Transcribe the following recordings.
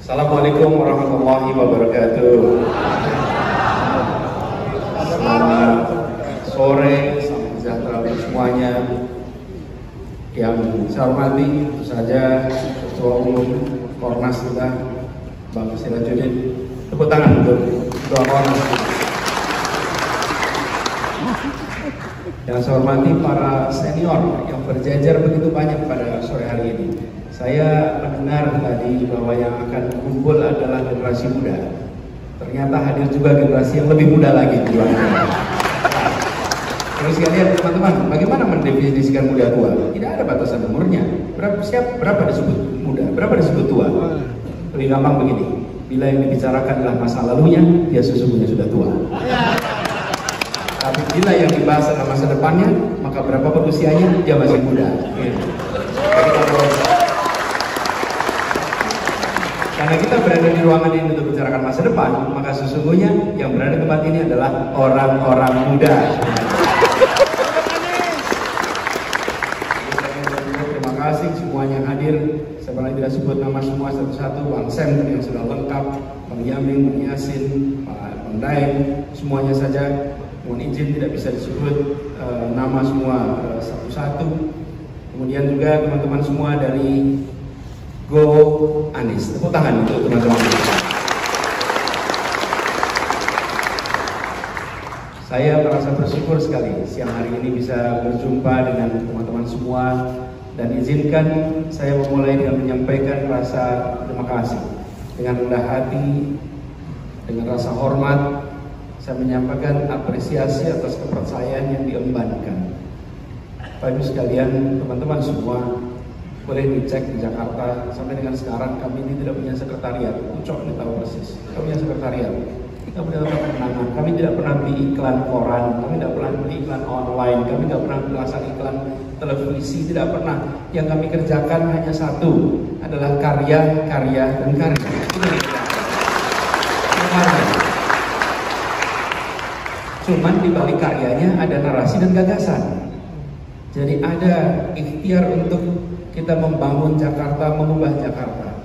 Assalamualaikum warahmatullahi wabarakatuh. Selamat sore, salam sejahtera untuk semuanya. Yang saya hormati tentu saja Ketua Umum Kornas kita, Bang Sirajuddin. Tepuk tangan untuk Ketua Kornas. Yang saya hormati para senior yang berjajar begitu banyak pada sore hari ini. Saya mendengar tadi bahwa yang akan kumpul adalah generasi muda. Ternyata hadir juga generasi yang lebih muda lagi. Terus sekalian teman-teman, bagaimana mendefinisikan muda tua? Tidak ada batasan umurnya. Berapa disebut muda? Berapa disebut tua? Lebih gampang begini. Bila yang dibicarakan adalah masa lalunya, dia sesungguhnya sudah tua. Tapi bila yang dibahas adalah masa depannya, maka berapapun usianya, dia masih muda. Karena kita berada di ruangan ini untuk bicarakan masa depan, maka sesungguhnya yang berada di tempat ini adalah orang-orang muda. Terima kasih semuanya yang hadir. Sebenarnya tidak sebut nama semua satu-satu, Bang Sem yang sudah lengkap, Bang Yamin, Bang Yasin, Bang Daeng, semuanya saja. Mohon izin tidak bisa disebut nama semua satu-satu. Kemudian juga teman-teman semua dari Go Anies. Tepuk tangan untuk teman-teman. Saya merasa bersyukur sekali siang hari ini bisa berjumpa dengan teman-teman semua, dan izinkan saya memulai dengan menyampaikan rasa terima kasih dengan rendah hati, dengan rasa hormat. Saya menyampaikan apresiasi atas kepercayaan yang diembankan. Bapak Ibu sekalian, teman-teman semua, boleh dicek di Jakarta sampai dengan sekarang kami ini tidak punya sekretariat. Ucok ini tahu persis. Kami punya sekretariat. Kita punya tempat pemenangan. Kami tidak pernah beli iklan koran. Kami tidak pernah beli iklan online. Kami tidak pernah memasang iklan televisi. Tidak pernah. Yang kami kerjakan hanya satu, adalah karya, karya, dan karya. Cuman di balik karyanya ada narasi dan gagasan. Jadi ada ikhtiar untuk kita membangun Jakarta, mengubah Jakarta.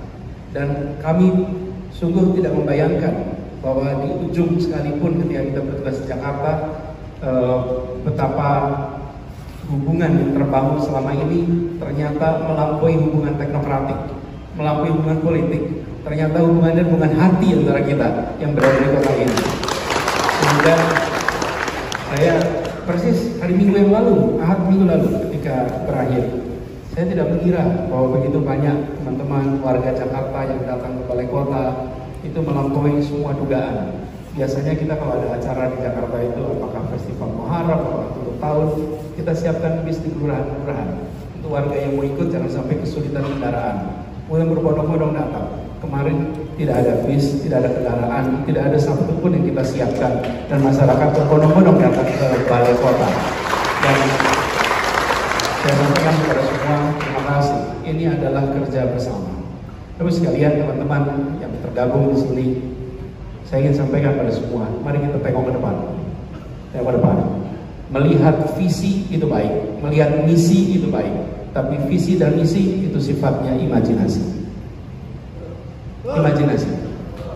Dan kami sungguh tidak membayangkan bahwa di ujung sekalipun ketika kita bertugas di Jakarta, betapa hubungan yang terbangun selama ini ternyata melampaui hubungan teknokratik, melampaui hubungan politik. Ternyata hubungannya hubungan hati antara kita yang berada di kota ini. Sehingga saya persis hari Minggu yang lalu, Ahad minggu lalu ketika berakhir, saya tidak mengira bahwa begitu banyak teman-teman warga Jakarta yang datang ke balai kota itu melampaui semua dugaan. Biasanya kita kalau ada acara di Jakarta itu, apakah festival Muharram, apakah tutup tahun, kita siapkan bis di kelurahan-kelurahan. Untuk warga yang mau ikut jangan sampai kesulitan kendaraan. Mulai berbondong-bondong datang. Kemarin tidak ada bis, tidak ada kendaraan, tidak ada satu pun yang kita siapkan, dan masyarakat berbondong-bondong datang ke balai kota. Dan saya sampaikan kepada semua, terima kasih. Ini adalah kerja bersama. Terus sekalian teman-teman yang tergabung di sini, saya ingin sampaikan pada semua, mari kita tengok ke depan. Tengok ke depan. Melihat visi itu baik, melihat misi itu baik, tapi visi dan misi itu sifatnya imajinasi. Imajinasi.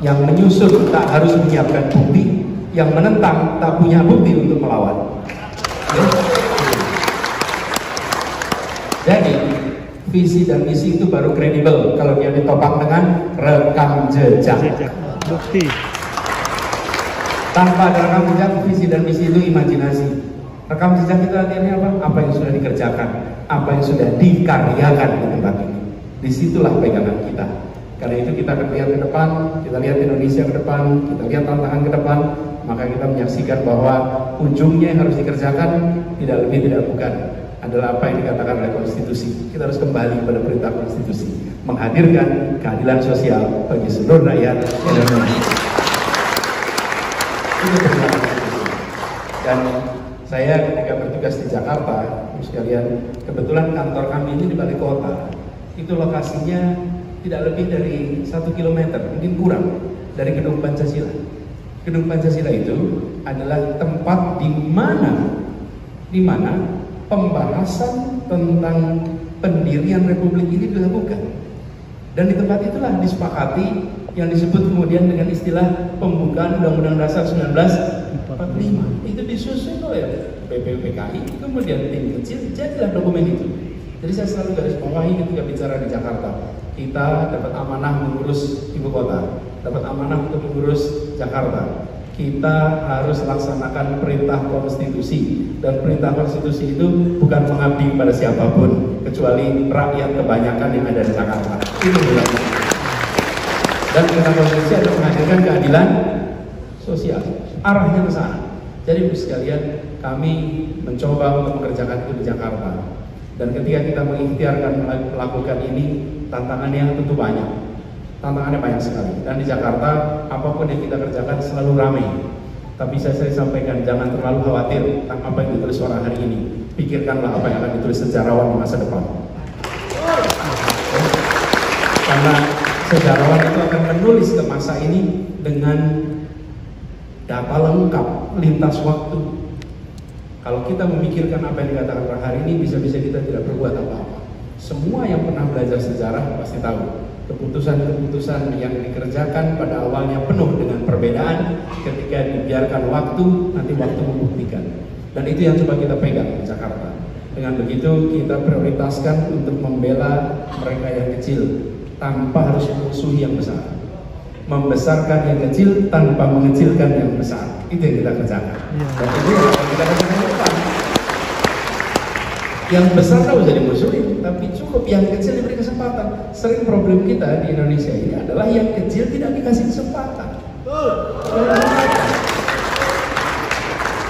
Yang menyusun tak harus menyiapkan bukti, yang menentang tak punya bukti untuk melawan. Jadi visi dan misi itu baru kredibel kalau dia ditopang dengan rekam jejak. Bukti. Tanpa ada rekam jejak, visi dan misi itu imajinasi. Rekam jejak itu artinya apa? Apa yang sudah dikerjakan, apa yang sudah dikaryakan di tempat ini. Disitulah pegangan kita. Karena itu kita akan lihat ke depan, kita lihat Indonesia ke depan, kita lihat tantangan ke depan, maka kita menyaksikan bahwa ujungnya yang harus dikerjakan tidak lebih tidak bukan adalah apa yang dikatakan oleh konstitusi. Kita harus kembali pada perintah konstitusi, menghadirkan keadilan sosial bagi seluruh rakyat Indonesia. Itu perintah konstitusi. Dan saya ketika bertugas di Jakarta, sekalian, kebetulan kantor kami ini di balai kota. Itu lokasinya tidak lebih dari 1 kilometer, mungkin kurang, dari Gedung Pancasila. Gedung Pancasila itu adalah tempat di mana pembahasan tentang pendirian Republik ini dilakukan. Dan di tempat itulah disepakati yang disebut kemudian dengan istilah pembukaan Undang-Undang Dasar 1945. Itu disusun oleh BPUPKI, kemudian tim kecil, jadilah dokumen itu. Jadi saya selalu garis bawahi ketika bicara di Jakarta, kita dapat amanah mengurus ibu kota, dapat amanah untuk mengurus Jakarta. Kita harus laksanakan perintah konstitusi, dan perintah konstitusi itu bukan mengabdi pada siapapun kecuali rakyat kebanyakan yang ada di Jakarta. Itu bilangnya. Dan perintah konstitusi adalah menghadirkan keadilan sosial. Arahnya ke sana. Jadi Ibu sekalian, kami mencoba untuk mengerjakan itu di Jakarta. Dan ketika kita mengikhtiarkan melakukan ini, tantangannya tentu banyak. Tantangannya banyak sekali. Dan di Jakarta, apapun yang kita kerjakan selalu ramai. Tapi saya sampaikan, jangan terlalu khawatir tentang apa yang ditulis orang hari ini. Pikirkanlah apa yang akan ditulis sejarawan di masa depan. Karena sejarawan itu akan menulis ke masa ini dengan data lengkap, lintas waktu. Kalau kita memikirkan apa yang dikatakan orang hari ini, bisa-bisa kita tidak berbuat apa-apa. Semua yang pernah belajar sejarah pasti tahu. Keputusan-keputusan yang dikerjakan pada awalnya penuh dengan perbedaan, ketika dibiarkan waktu, nanti waktu membuktikan. Dan itu yang coba kita pegang di Jakarta. Dengan begitu kita prioritaskan untuk membela mereka yang kecil tanpa harus memusuhi yang besar, membesarkan yang kecil tanpa mengecilkan yang besar. Itu yang kita kerjakan. Dan itu yang akan kita kerjakan ke depan. Yang besar tahu jadi musuhin, tapi cukup yang kecil diberi kesempatan. Sering problem kita di Indonesia ini adalah yang kecil tidak dikasih kesempatan.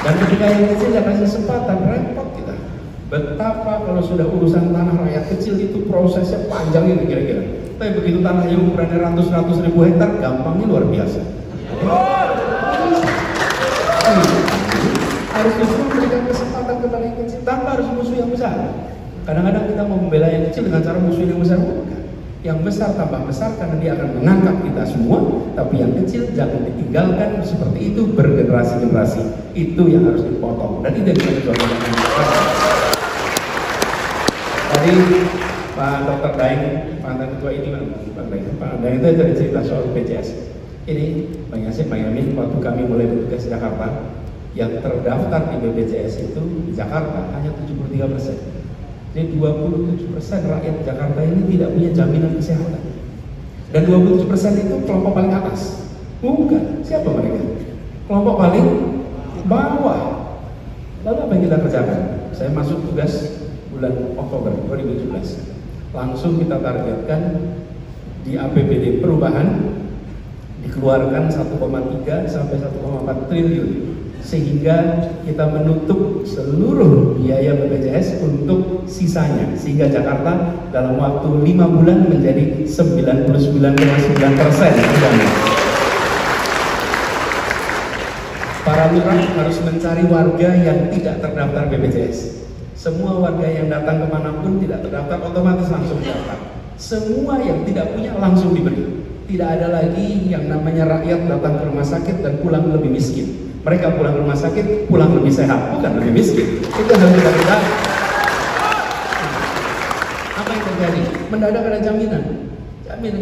Dan ketika yang kecil tidak kasih kesempatan, repot kita. Betapa kalau sudah urusan tanah rakyat kecil itu prosesnya panjang ini kira-kira. Tapi begitu tanah yang ukurannya ratus-ratus ribu hektar, gampangnya luar biasa. Harus justru memberikan kesempatan kepada yang kecil tanpa harus musuh yang besar. Kadang-kadang kita mau membela yang kecil dengan cara musuh yang besar, bukan. Yang besar tambah besar karena dia akan mengangkat kita semua, tapi yang kecil jangan ditinggalkan seperti itu bergenerasi-generasi. Itu yang harus dipotong, dan itu yang kita coba. Tadi Pak Dr. Daeng, mantan ketua ini, Pak Daeng itu ada cerita soal BPJS. Ini Bang Yasin, Bang Yamin, waktu kami mulai bertugas di Jakarta, yang terdaftar di BPJS itu di Jakarta hanya 73%. Jadi 27% rakyat Jakarta ini tidak punya jaminan kesehatan. Dan 27% itu kelompok paling atas. Bukan, siapa mereka? Kelompok paling bawah. Lalu apa yang kita kerjakan? Saya masuk tugas bulan Oktober 2017. Langsung kita targetkan di APBD perubahan dikeluarkan 1,3 sampai 1,4 triliun, sehingga kita menutup seluruh biaya BPJS untuk sisanya, sehingga Jakarta dalam waktu 5 bulan menjadi 99,9%. Para lurah harus mencari warga yang tidak terdaftar BPJS. Semua warga yang datang kemanapun tidak terdaftar otomatis langsung didaftar. Semua yang tidak punya langsung diberi. Tidak ada lagi yang namanya rakyat datang ke rumah sakit dan pulang lebih miskin. Mereka pulang rumah sakit, pulang lebih sehat, bukan lebih miskin. Itu harus kita kerjakan. Apa yang terjadi? Mendadak ada jaminan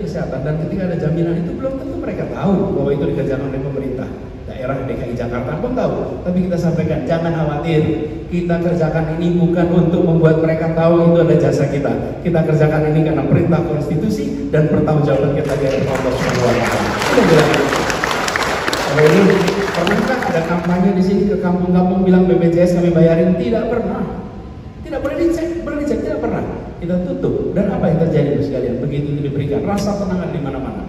kesehatan, dan ketika ada jaminan itu belum tentu mereka tahu bahwa itu dikerjakan oleh pemerintah daerah DKI Jakarta, pun tahu. Tapi kita sampaikan, jangan khawatir, kita kerjakan ini bukan untuk membuat mereka tahu itu ada jasa kita. Kita kerjakan ini karena perintah konstitusi dan pertanggungjawaban kita dari Allah Subhanahu wa Ta'ala. Sudah jelas. Kalau ini pernahkah ada kampanye di sini ke kampung-kampung bilang BPJS kami bayarin? Tidak pernah. Tidak boleh dicek, tidak pernah. Kita tutup. Dan apa yang terjadi sekalian? Begitu diberikan rasa tenang di mana-mana.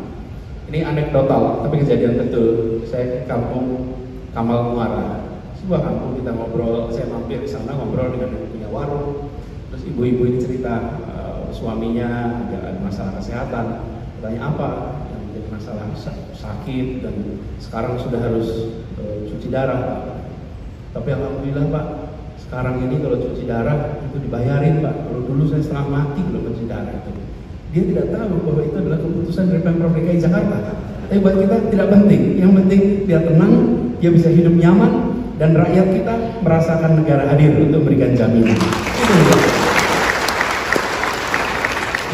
Ini anekdotal, tapi kejadian betul. Saya ke kampung Kamal Muara, sebuah kampung, kita ngobrol. Saya mampir di sana ngobrol dengan yang punya warung. Terus ibu-ibu ini cerita suaminya ada masalah kesehatan. Tanya apa? Masalah sakit dan sekarang sudah harus cuci darah. Tapi alhamdulillah Pak, sekarang ini kalau cuci darah itu dibayarin Pak. Kalau dulu saya setengah mati belum cuci darah itu. Dia tidak tahu bahwa itu adalah keputusan dari Pemprov DKI Jakarta. Tapi buat kita tidak penting. Yang penting dia tenang, dia bisa hidup nyaman, dan rakyat kita merasakan negara hadir untuk memberikan jaminan.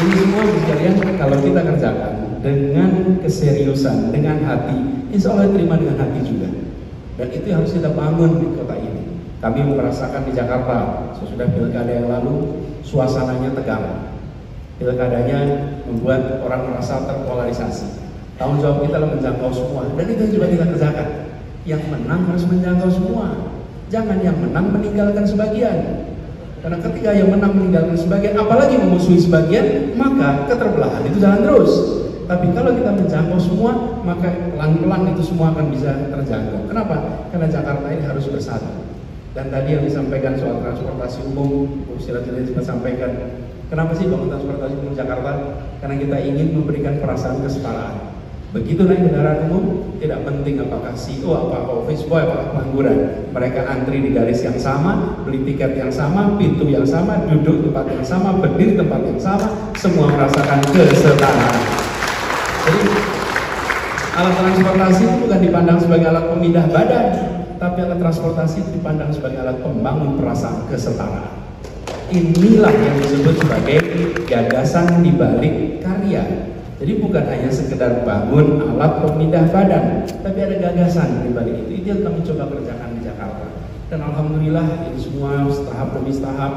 Itu. Ini semua sekalian kalau kita kerjakan dengan keseriusan, dengan hati, insya Allah terima dengan hati juga. Dan itu yang harus kita bangun di kota ini. Kami merasakan di Jakarta sesudah pilkada yang lalu, suasananya tegang. Pilkadanya membuat orang merasa terpolarisasi. Tanggung jawab kita adalah menjangkau semua, dan itu yang juga kita kerjakan. Yang menang harus menjangkau semua. Jangan yang menang meninggalkan sebagian. Karena ketika yang menang meninggalkan sebagian, apalagi memusuhi sebagian, maka keterbelahan itu jalan terus. Tapi kalau kita menjangkau semua, maka pelan-pelan itu semua akan bisa terjangkau. Kenapa? Karena Jakarta ini harus bersatu. Dan tadi yang disampaikan soal transportasi umum, Bu Sirajudin juga sampaikan, kenapa sih bangun transportasi umum Jakarta? Karena kita ingin memberikan perasaan kesetaraan. Begitu naik kendaraan umum, tidak penting apakah CEO, apakah office boy, apakah pengangguran. Mereka antri di garis yang sama, beli tiket yang sama, pintu yang sama, duduk tempat yang sama, berdiri tempat yang sama, semua merasakan kesetaraan. Jadi alat transportasi itu bukan dipandang sebagai alat pemindah badan, tapi alat transportasi itu dipandang sebagai alat pembangun perasaan kesetaraan. Inilah yang disebut sebagai gagasan di balik karya. Jadi bukan hanya sekedar bangun alat pemindah badan, tapi ada gagasan di balik itu. Itu yang kami coba kerjakan di Jakarta. Dan alhamdulillah ini semua setahap demi setahap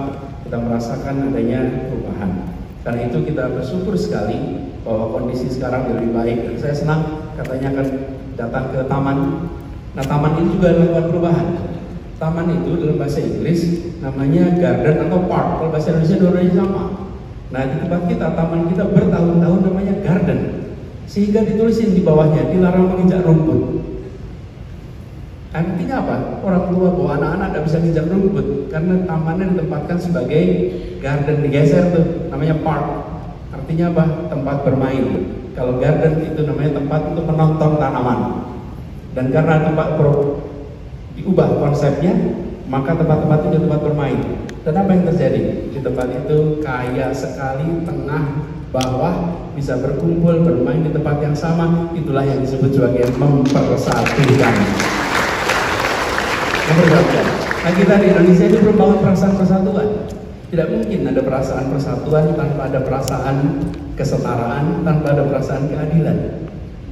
kita merasakan adanya perubahan. Karena itu kita bersyukur sekali bahwa kondisi sekarang lebih baik. Dan saya senang katanya akan datang ke taman. Nah, taman ini juga melakukan perubahan. Taman itu dalam bahasa Inggris namanya garden atau park. Kalau bahasa Indonesia dua-duanya sama. Nah, di tempat kita, taman kita bertahun-tahun namanya garden. Sehingga ditulisin di bawahnya, dilarang menginjak rumput. Artinya apa? Orang tua bawa anak-anak tidak bisa menginjak rumput karena tamannya ditempatkan sebagai garden, digeser tuh, namanya park. Artinya apa? Tempat bermain. Kalau garden itu namanya tempat untuk menonton tanaman. Dan karena tempat diubah konsepnya, maka tempat-tempat itu tempat bermain. Dan apa yang terjadi? Di tempat itu kaya sekali, tengah, bawah, bisa berkumpul, bermain di tempat yang sama. Itulah yang disebut sebagai mempersatukan. Mempersatukan. Nah, kita di Indonesia ini belum bangun perasaan persatuan. Tidak mungkin ada perasaan persatuan tanpa ada perasaan kesetaraan, tanpa ada perasaan keadilan.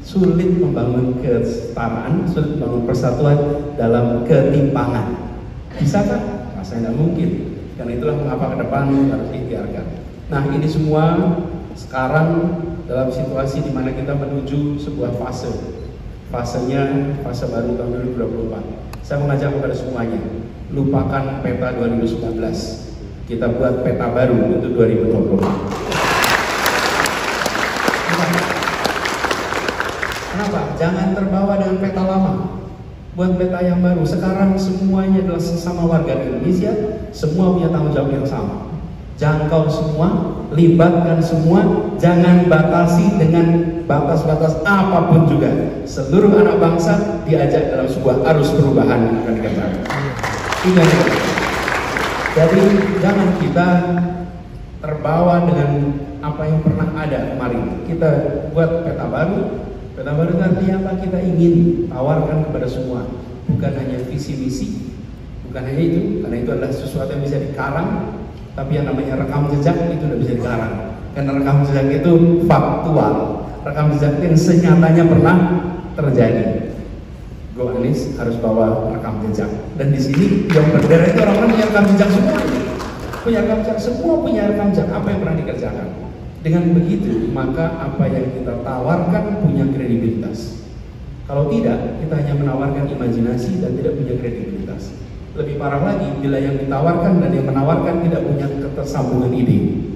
Sulit membangun kesetaraan, sulit membangun persatuan dalam ketimpangan. Bisakah? Rasanya tidak mungkin. Karena itulah mengapa ke depan harus diikhtiarkan. Nah, ini semua sekarang dalam situasi di mana kita menuju sebuah fase. Fasenya fase baru tahun 2024. Saya mengajak kepada semuanya, lupakan peta 2019. Kita buat peta baru untuk 2024. Kenapa? Jangan terbawa dengan peta lama. Buat peta yang baru. Sekarang semuanya adalah sesama warga Indonesia, semua punya tanggung jawab yang sama. Jangkau semua, libatkan semua, jangan batasi dengan batas-batas apapun juga. Seluruh anak bangsa diajak dalam sebuah arus perubahan yang akan dikerjakan. Ingat, jadi jangan kita terbawa dengan apa yang pernah ada kemarin. Kita buat peta baru. Peta baru artinya apa? Kita ingin tawarkan kepada semua, bukan hanya visi misi, bukan hanya itu, karena itu adalah sesuatu yang bisa dikarang, tapi yang namanya rekam jejak itu tidak bisa dikarang, karena rekam jejak itu faktual, rekam jejak yang senyatanya pernah terjadi. Go Anies harus bawa rekam jejak, dan di sini yang berderet itu orang-orang punya rekam jejak semua, punya rekam jejak, semua punya rekam jejak apa yang pernah dikerjakan. Dengan begitu, maka apa yang kita tawarkan punya kredibilitas. Kalau tidak, kita hanya menawarkan imajinasi dan tidak punya kredibilitas. Lebih parah lagi, bila yang ditawarkan dan yang menawarkan tidak punya ketersambungan ide.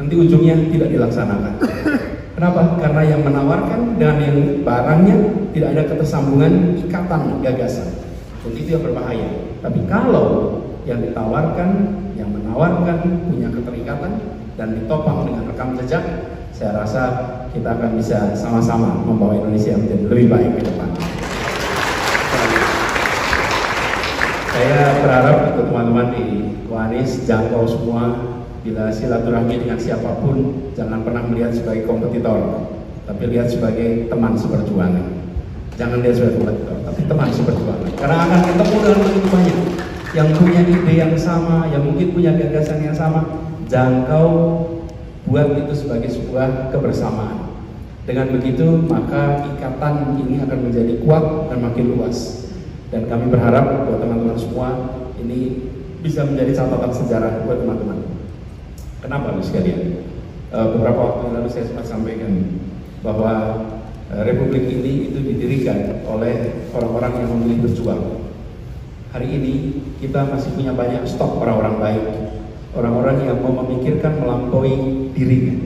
Nanti ujungnya tidak dilaksanakan. Kenapa? Karena yang menawarkan dan yang barangnya tidak ada ketersambungan ikatan gagasan. Dan itu yang berbahaya. Tapi kalau yang ditawarkan, yang menawarkan punya keterikatan, dan ditopang dengan rekam jejak, saya rasa kita akan bisa sama-sama membawa Indonesia menjadi lebih baik ke depan. Saya berharap untuk teman-teman di Anies jangkau semua, bila silaturahmi dengan siapapun jangan pernah melihat sebagai kompetitor, tapi lihat sebagai teman seperjuangan. Jangan lihat sebagai kompetitor, tapi teman seperjuangan. Karena akan ketemu dengan begitu banyak yang punya ide yang sama, yang mungkin punya gagasan yang sama. Jangkau, buat itu sebagai sebuah kebersamaan. Dengan begitu maka ikatan ini akan menjadi kuat dan makin luas. Dan kami berharap buat teman-teman semua ini bisa menjadi catatan sejarah buat teman-teman. Kenapa Bapak sekalian? Beberapa waktu lalu saya sempat sampaikan bahwa Republik ini itu didirikan oleh orang-orang yang memilih berjuang. Hari ini kita masih punya banyak stok orang-orang baik, orang-orang yang mau memikirkan melampaui dirinya.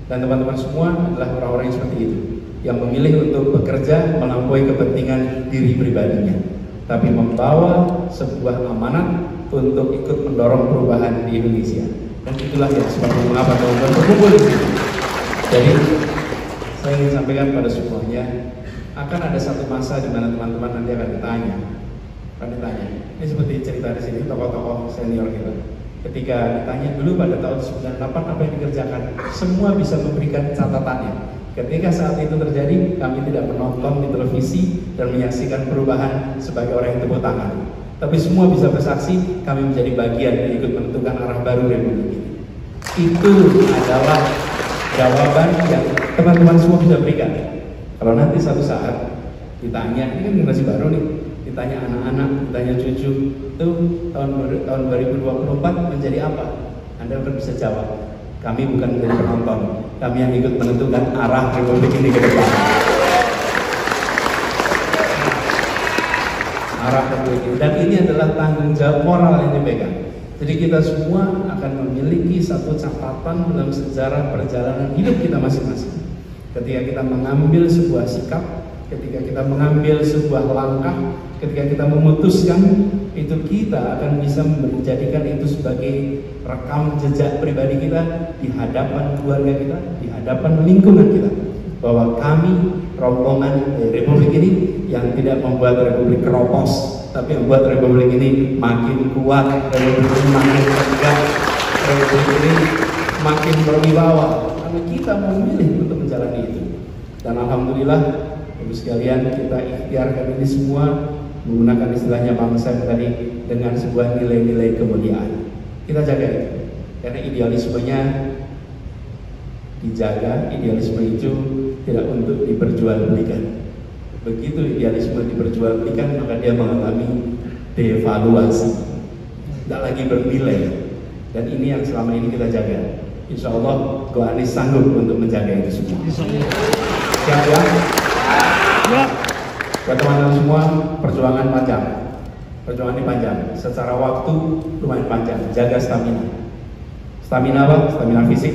Dan teman-teman semua adalah orang-orang yang seperti itu, yang memilih untuk bekerja melampaui kepentingan diri pribadinya, tapi membawa sebuah amanat untuk ikut mendorong perubahan di Indonesia. Dan itulah yang sebabnya mengapa teman-teman berkumpul di sini. Jadi saya ingin sampaikan pada semuanya, akan ada satu masa di mana teman-teman nanti akan ditanya. Ini seperti cerita di sini tokoh-tokoh senior kita. Ketika ditanya dulu pada tahun 98 apa yang dikerjakan, semua bisa memberikan catatannya. Ketika saat itu terjadi, kami tidak menonton di televisi dan menyaksikan perubahan sebagai orang yang tepuk tangan. Tapi semua bisa bersaksi, kami menjadi bagian yang ikut menentukan arah baru Republik ini. Itu adalah jawaban yang teman-teman semua bisa berikan. Kalau nanti satu saat ditanya, ini kan generasi baru nih, ditanya anak-anak, ditanya cucu, itu tahun 2024 menjadi apa? Anda akan bisa jawab, kami bukan menjadi penonton, kami yang ikut menentukan arah Republik ini ke depan. Arah Republik ini, dan ini adalah tanggung jawab moral yang dipegang. Jadi kita semua akan memiliki satu catatan dalam sejarah perjalanan hidup kita masing-masing. Ketika kita mengambil sebuah sikap, ketika kita mengambil sebuah langkah, ketika kita memutuskan, itu kita akan bisa menjadikan itu sebagai rekam jejak pribadi kita di hadapan keluarga kita, di hadapan lingkungan kita, bahwa kami rombongan dari Republik ini yang tidak membuat Republik keropos, tapi membuat Republik ini makin kuat, Republik ini makin tegak, Republik ini makin berwibawa, karena kita memilih untuk menjalani itu. Dan alhamdulillah Ibu sekalian, kita ikhtiarkan ini semua menggunakan istilahnya Bang Sam tadi, dengan sebuah nilai-nilai kemuliaan. Kita jaga itu, karena idealismenya dijaga. Idealisme itu tidak untuk diperjualbelikan. Begitu idealisme diperjualbelikan, maka dia mengalami devaluasi, tidak lagi bernilai. Dan ini yang selama ini kita jaga. Insya Allah Ko Anies sanggup untuk menjaga itu semua. Siap ya? Ya. Buat teman-teman semua, perjuangan panjang. Perjuangan ini panjang. Secara waktu lumayan panjang. Jaga stamina. Stamina apa? Stamina fisik.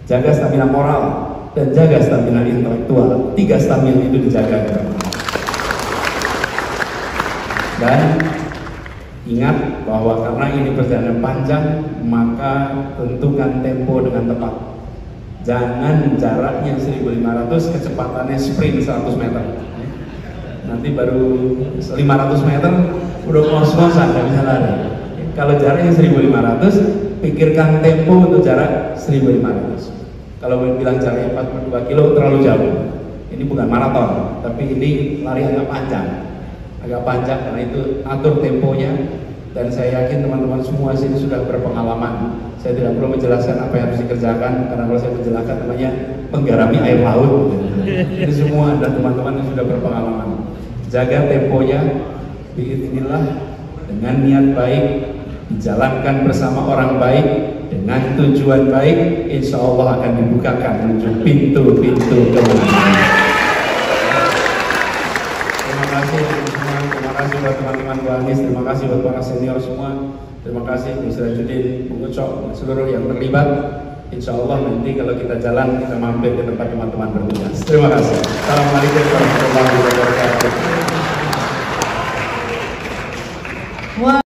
Jaga stamina moral. Dan jaga stamina intelektual. 3 stamina itu dijaga. Dan ingat bahwa karena ini perjalanan panjang, maka tentukan tempo dengan tepat. Jangan jaraknya 1500, kecepatannya sprint 100 meter. Nanti baru 500 meter udah ngos-ngosan, nggak bisa lari. Kalau jaraknya 1500, pikirkan tempo untuk jarak 1500. Kalau bilang jaraknya 42 kilo terlalu jauh. Ini bukan maraton, tapi ini lari agak panjang. Agak panjang, karena itu atur temponya. Dan saya yakin teman-teman semua sini sudah berpengalaman. Saya tidak perlu menjelaskan apa yang harus dikerjakan, karena kalau saya menjelaskan namanya menggarami air laut. Ini semua adalah teman-teman yang sudah berpengalaman. Jaga temponya, biiznillah, dengan niat baik, dijalankan bersama orang baik, dengan tujuan baik, insya Allah akan dibukakan menuju pintu-pintu kemenangan. Terima kasih semua, terima kasih buat teman-teman Ko Anies, terima kasih buat para senior semua, terima kasih Bu Sirajuddin, Bu Ucok, seluruh yang terlibat. Insya Allah nanti kalau kita jalan, kita mampir ke tempat teman-teman bertugas. Terima kasih. Assalamualaikum warahmatullahi wabarakatuh.